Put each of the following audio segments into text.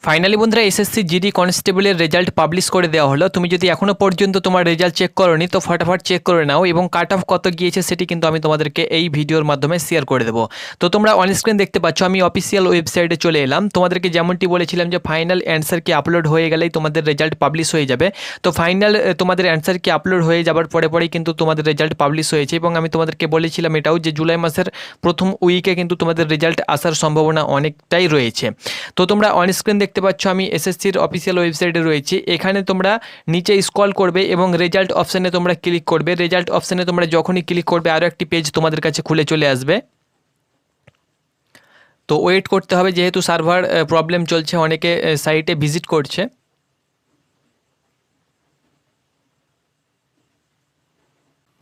Finally বন্ধুরা SSC GD কনস্টেবলের result publish করে দেওয়া হলো। তুমি যদি এখনও পর্যন্ত তোমার রেজাল্ট চেক করোনি তো ফটাফট চেক করে নাও, এবং কাট অফ কত গিয়েছে সেটি কিন্তু আমি তোমাদেরকে এই ভিডিওর মাধ্যমে শেয়ার করে দেবো। তো তোমরা অন স্ক্রিন দেখতে পাচ্ছ, আমি অফিসিয়াল ওয়েবসাইটে চলে এলাম। তোমাদেরকে যেমনটি বলেছিলাম যে ফাইনাল অ্যান্সার কি আপলোড হয়ে গেলেই তোমাদের রেজাল্ট পাবলিশ হয়ে যাবে। তো ফাইনাল তোমাদের অ্যান্সার কি আপলোড হয়ে যাবার পরেই কিন্তু তোমাদের রেজাল্ট পাবলিশ হয়েছে, এবং আমি তোমাদেরকে বলেছিলাম এটাও যে জুলাই মাসের প্রথম উইকে কিন্তু তোমাদের রেজাল্ট আসার সম্ভাবনা অনেকটাই রয়েছে। তো তোমরা অন স্ক্রিন দেখতে পাচ্ছ আমি এসএসসির অফিসিয়াল ওয়েবসাইটে রয়েছি। এখানে তোমরা নিচে স্ক্রল করবে এবং রেজাল্ট অপশানে তোমরা ক্লিক করবে। রেজাল্ট অপশানে তোমরা যখনই ক্লিক করবে আরও একটি পেজ তোমাদের কাছে খুলে চলে আসবে। তো ওয়েট করতে হবে, যেহেতু সার্ভার প্রবলেম চলছে, অনেকে সাইটে ভিজিট করছে।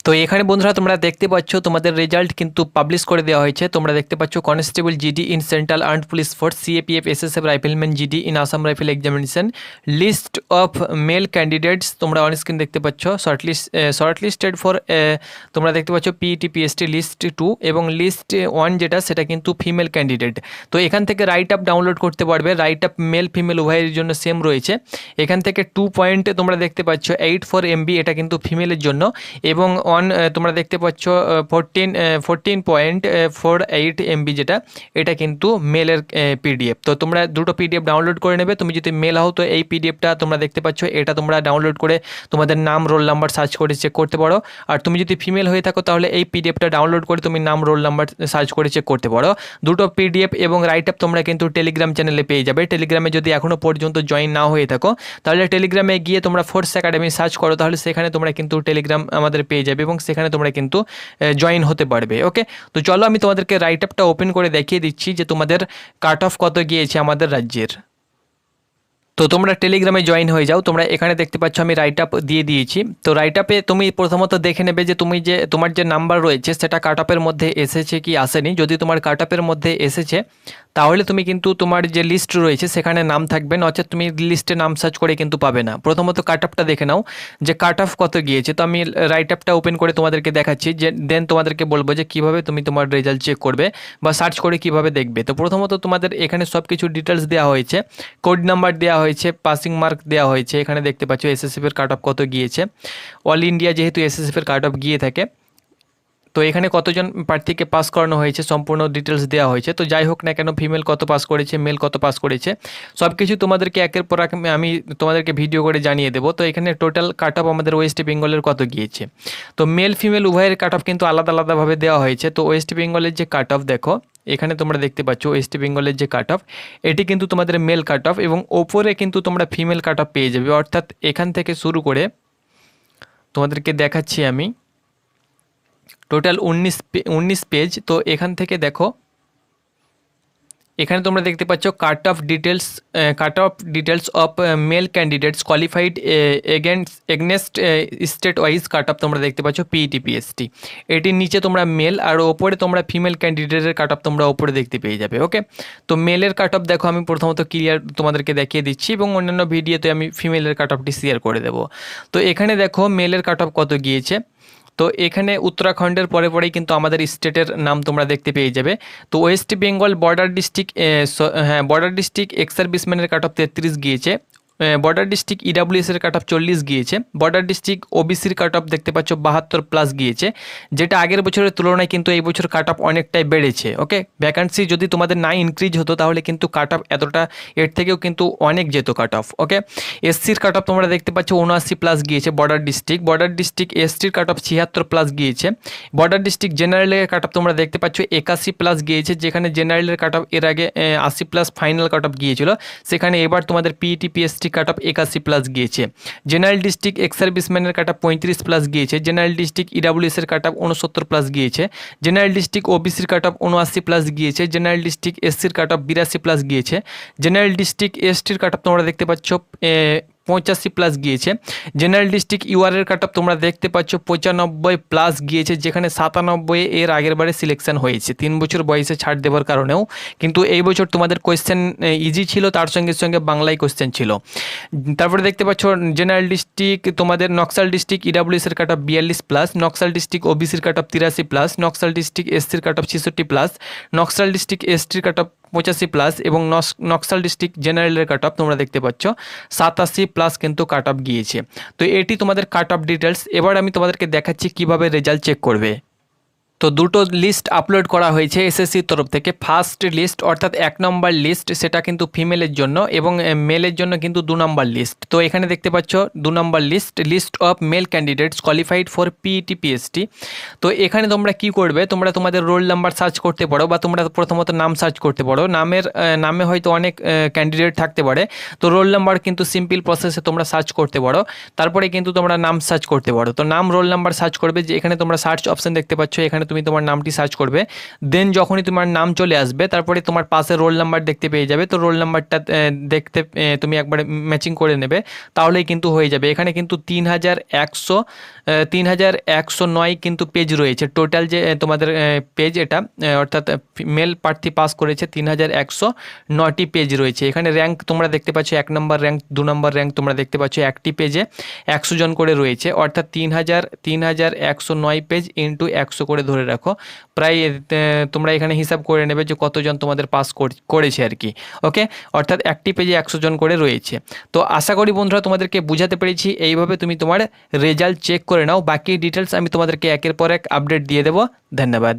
তো এখানে বন্ধুরা তোমরা দেখতে পাচ্ছ তোমাদের রেজাল্ট কিন্তু পাবলিশ করে দেওয়া হয়েছে। তোমরা দেখতে পাচ্ছ constable GD in central armed police force, CAPF SSF rifleman GD in Assam rifle examination, list of male candidates তোমরা অন স্ক্রিন দেখতে পাচ্ছ। শর্টলিস্টেড ফর তোমরা দেখতে পাচ্ছ পিইটি পিএসটি লিস্ট 2 এবং লিস্ট 1 যেটা সেটা কিন্তু ফিমেল ক্যান্ডিডেট। তো এখান থেকে রাইট আপ ডাউনলোড করতে পারবে। রাইট আপ মেল ফিমেল উভয়ের জন্য সেম রয়েছে। এখান থেকে 2 পয়েন্টে তোমরা দেখতে পাচ্ছ 84 MB, এটা কিন্তু ফিমেলের জন্য, এবং তোমরা দেখতে পাচ্ছ 14.48 MB যেটা, এটা কিন্তু মেলের পিডিএফ। তো তোমরা দুটো পিডিএফ ডাউনলোড করে নেবে। তুমি যদি মেল হও তো এই পিডিএফটা তোমরা দেখতে পাচ্ছ, এটা তোমরা ডাউনলোড করে তোমাদের নাম রোল নাম্বার সার্চ করে চেক করতে পারো। আর তুমি যদি ফিমেল হয়ে থাকো তাহলে এই পিডিএফটা ডাউনলোড করে তুমি নাম রোল নাম্বার সার্চ করে চেক করতে পারো। দুটো পিডিএফ এবং রাইট আপ তোমরা কিন্তু টেলিগ্রাম চ্যানেলে পেয়ে যাবে। টেলিগ্রামে যদি এখনও পর্যন্ত জয়েন না হয়ে থাকো তাহলে টেলিগ্রামে গিয়ে তোমরা ফোর্স একাডেমি সার্চ করো, তাহলে সেখানে তোমরা কিন্তু টেলিগ্রাম আমাদের পেয়ে যাবে এবং সেখানে তোমরা কিন্তু জয়েন হতে পারবে। ওকে, তো চলো আমি তোমাদেরকে রাইট আপটা ওপেন করে দেখিয়ে দিচ্ছি যে তোমাদের কাট অফ কত গিয়েছে আমাদের রাজ্যের। তো তোমরা টেলিগ্রামে জয়েন হয়ে যাও। তোমরা এখানে দেখতে পাচ্ছ আমি রাইট আপ দিয়ে দিয়েছি। তো রাইট আপে তুমি প্রথমত দেখে নেবে যে তোমার যে নাম্বার রয়েছে সেটা কাট আপের মধ্যে এসেছে কি আসেনি। যদি তোমার কাট আপের মধ্যে এসেছে তাহলে তুমি কিন্তু তোমার যে লিস্ট রয়েছে সেখানে নাম থাকবে, নচেত তুমি লিস্টে নাম সার্চ করে কিন্তু পাবে না। প্রথমত কাট আপটা দেখে নাও যে কাট অফ কত গিয়েছে। তো আমি রাইট আপটা ওপেন করে তোমাদেরকে দেখাচ্ছি, যে দেন তোমাদেরকে বলবো যে কীভাবে তুমি তোমার রেজাল্ট চেক করবে বা সার্চ করে কিভাবে দেখবে। তো প্রথমত তোমাদের এখানে সব কিছু ডিটেলস দেওয়া হয়েছে, কোড নাম্বার দেওয়া হয়েছে, পাসিং মার্ক দেওয়া হয়েছে। এখানে দেখতে পাচ্ছ এসএসএফের কাট অফ কত গিয়েছে। অল ইন্ডিয়া যেহেতু এসএসএফের কাট অফ গিয়ে থাকে, তো এখানে কতজন প্রার্থীকে পাস করানো হয়েছে সম্পূর্ণ ডিটেলস দেওয়া হয়েছে। তো যাই হোক না কেন, ফিমেল কত পাস করেছে, মেল কত পাস করেছে, সব কিছু তোমাদেরকে একের পর এক আমি তোমাদেরকে ভিডিও করে জানিয়ে দেবো। তো এখানে টোটাল কাট অফ আমাদের ওয়েস্ট বেঙ্গলের কত গিয়েছে। তো মেল ফিমেল উভয়ের কাট অফ কিন্তু আলাদা আলাদাভাবে দেওয়া হয়েছে। তো ওয়েস্ট বেঙ্গলের যে কাট অফ দেখো, এখানে তোমরা দেখতে পাচ্ছ ওয়েস্ট বেঙ্গলের যে কাট অফ, এটি কিন্তু তোমাদের মেল কাট অফ, এবং ওপরে কিন্তু তোমরা ফিমেল কাট অফ পেয়ে যাবে। অর্থাৎ এখান থেকে শুরু করে তোমাদেরকে দেখাচ্ছি আমি টোটাল 19 পেজ। তো এখান থেকে দেখো, এখানে তোমরা দেখতে পাচ্ছ cut off details of male candidates qualified against state wise cut off তোমরা দেখতে পাচ্ছ পিইটি পিএসটি। এটির নিচে তোমরা মেল, আর ওপরে তোমরা ফিমেল ক্যান্ডিডেটের কাট অফ তোমরা ওপরে দেখতে পেয়ে যাবে। ওকে, তো মেলের কাট অফ দেখো আমি প্রথমত ক্লিয়ার তোমাদেরকে দেখিয়ে দিচ্ছি, এবং অন্যান্য ভিডিওতে আমি ফিমেলের কাট অফটি শেয়ার করে দেবো। তো এখানে দেখো মেলের কাট অফ কত গিয়েছে। তো এখানে উত্তরাখণ্ডের পরেই কিন্তু আমাদের স্টেটের নাম তোমরা দেখতে পেয়ে যাবে। তো West Bengal border district ex সার্ভিসম্যানের কাট অফ 33 গিয়েছে। বর্ডার ডিস্ট্রিক্ট ইডাব্লিউএস এর কাট অফ 40 গিয়েছে। বর্ডার ডিস্ট্রিক্ট ওবিসির কাট অফ দেখতে পাচ্ছ 72+ গিয়েছে, যেটা আগের বছরের তুলনায় কিন্তু এই বছর কাট অফ অনেকটাই বেড়েছে। ওকে, ভ্যাকান্সি যদি তোমাদের না ইনক্রিজ হতো তাহলে কিন্তু কাট অফ এতটা, এর থেকেও কিন্তু অনেক যেত cut off. Okay, এসসির cut of তোমরা দেখতে পাচ্ছ 79+ গিয়েছে। বর্ডার ডিস্ট্রিক্ট এসটির কাট অফ 76+ গিয়েছে। বর্ডার ডিস্ট্রিক্ট জেনারেলের কাট অফ তোমরা দেখতে পাচ্ছ 81+ গিয়েছে, যেখানে জেনারেলের কাট অফ এর আগে 80+ ফাইনাল কাট অফ গিয়েছিল, সেখানে এবার তোমাদের পিইটি পিএসটি কাট অফ 81+ গিয়েছে। জেনারেল ডিস্ট্রিক্ট এক্স সার্ভিসম্যানের কাট অফ 35+ গিয়েছে। জেনারেল ডিস্ট্রিক্ট ইডাব্লিউএস এর কাট অফ 69+ গিয়েছে। জেনারেল ডিস্ট্রিক্ট ওবিসির কাট অফ 79+ গিয়েছে। জেনারেল ডিস্ট্রিক্ট এসসির কাট অফ 82+ গিয়েছে। জেনারেল ডিস্ট্রিক্ট এসটির কাট অফ তোমরা দেখতে পাচ্ছ 85+ গিয়েছে। জেনারেল ডিস্ট্রিক্ট ইউআরের কাট অফ তোমরা দেখতে পাচ্ছ 95+ গিয়েছে, যেখানে 97 এর আগের বারে সিলেকশন হয়েছে 3 বছর বয়সে ছাড় দেওয়ার কারণেও। কিন্তু এই বছর তোমাদের কোয়েশ্চেন ইজি ছিল, তার সঙ্গে সঙ্গে বাংলায় কোয়েশ্চেন ছিল। তারপরে দেখতে পাচ্ছ জেনারেল ডিস্ট্রিক্ট তোমাদের নকশাল ডিস্ট্রিক্ট ইডাব্লিউএস এর কাট অফ 42+, নকশাল ডিস্ট্রিক্ট ওবিসির কাট অফ 83+, নকশাল ডিস্ট্রিক্ট এসসির কাট অফ 66+, নকশাল ডিস্ট্রিক্ট এসটির কাট অফ 85+ এবং নকশাল ডিস্ট্রিক্ট জেনারেলের কাট অফ তোমরা দেখতে পাচ্ছ 87+ কিন্তু কাট অফ গিয়েছে। তো এটি তোমাদের কাট অফ ডিটেলস। এবার আমি তোমাদেরকে দেখাচ্ছি কিভাবে রেজাল্ট চেক করবে। তো দুটো লিস্ট আপলোড করা হয়েছে এসএসসির তরফ থেকে। ফার্স্ট লিস্ট অর্থাৎ 1 নম্বর লিস্ট সেটা কিন্তু ফিমেলের জন্য এবং মেলের জন্য কিন্তু 2 নম্বর লিস্ট। তো এখানে দেখতে পাচ্ছ 2 number list of male candidates qualified for PET PST. তো এখানে তোমরা কি করবে, তোমরা তোমাদের রোল নাম্বার সার্চ করতে পারো বা তোমরা প্রথমত নাম সার্চ করতে পারো। নামে হয়তো অনেক ক্যান্ডিডেট থাকতে পারে, তো রোল নাম্বার কিন্তু সিম্পল প্রসেসে তোমরা সার্চ করতে পারো। তারপরে কিন্তু তোমরা নাম সার্চ করতে পারো। তো নাম রোল নাম্বার সার্চ করবে, যে এখানে তোমরা সার্চ অপশন দেখতে পাচ্ছ, এখানে তুমি তোমার নামটি সার্চ করবে। দেন যখনই তোমার নাম চলে আসবে তারপরে তোমার পাশে রোল নাম্বার দেখতে পেয়ে যাবে। তো রোল নাম্বারটা দেখতে তুমি একবারে ম্যাচিং করে নেবে, তাহলেই কিন্তু হয়ে যাবে। এখানে কিন্তু 3109 কিন্তু পেজ রয়েছে টোটাল, যে তোমাদের পেজ এটা, অর্থাৎ মেল প্রার্থী পাস করেছে 3109টি পেজ রয়েছে। এখানে র্যাঙ্ক তোমরা দেখতে পাচ্ছ, 1 নম্বর র্যাঙ্ক, 2 নম্বর র্যাঙ্ক তোমরা দেখতে পাচ্ছ। একটি পেজে 100 জন করে রয়েছে, অর্থাৎ 3109 পেজ ইন্টু 100 করে ধরে রাখো। প্রায় তোমরা এখানে হিসাব করে নেবে যে কতজন তোমাদের পাস করেছে আর কি। ওকে, অর্থাৎ একটি পেজে 100 জন করে রয়েছে। তো আশা করি বন্ধুরা তোমাদেরকে বুঝাতে পেরেছি। এইভাবে তুমি তোমার রেজাল্ট চেক করে নাও। বাকি ডিটেলস আমি তোমাদেরকে একের পর এক আপডেট দিয়ে দেবো। ধন্যবাদ।